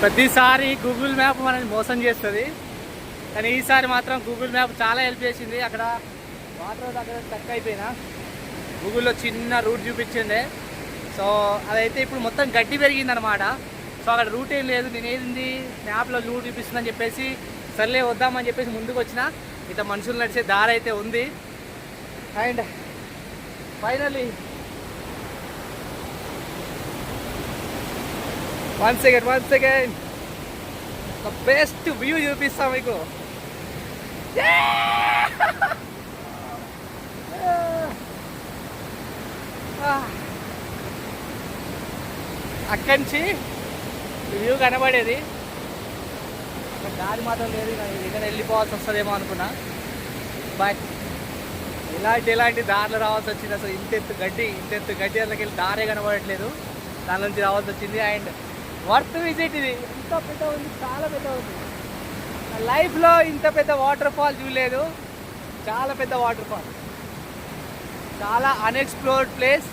ప్రతిసారి Google map మనల్ని మోసం చేస్తుంది, కానీ ఈసారి మాత్రం గూగుల్ మ్యాప్ చాలా హెల్ప్ చేసింది. అక్కడ వాటర్ దగ్గర స్టక్ అయిపోయినా గూగుల్లో చిన్న రూట్ చూపించిండే. సో అదైతే ఇప్పుడు మొత్తం గడ్డి పెరిగిందనమాట. సో అక్కడ రూట్ ఏం లేదు, నేను ఏంది మ్యాప్లో రూట్ చూపిస్తుందని చెప్పేసి సర్లే వద్దామని చెప్పేసి ముందుకు వచ్చిన. ఇట్లా మనుషులు నడిచే దారి అయితే ఉంది. And finally one second the best view చూపిస్తాం మీకు. అక్కడి నుంచి వ్యూ కనబడేది, దారి మాత్రం లేదు. ఇక్కడ వెళ్ళిపోవాల్సి వస్తుందేమో అనుకున్నా, బట్ ఇలాంటి దారిలో రావాల్సి వచ్చింది. అసలు ఇంతెత్తు గడ్డి అందులోకి వెళ్ళి దారే కనబడట్లేదు, దాని నుంచి రావాల్సి వచ్చింది. అండ్ వర్త్ విజిట్ ఇది. ఇంత పెద్ద ఉంది, చాలా పెద్ద ఉంది. లైఫ్లో ఇంత పెద్ద వాటర్ ఫాల్ చూడలేదు. చాలా పెద్ద వాటర్ ఫాల్, చాలా అన్ఎక్స్ప్లోర్డ్ ప్లేస్.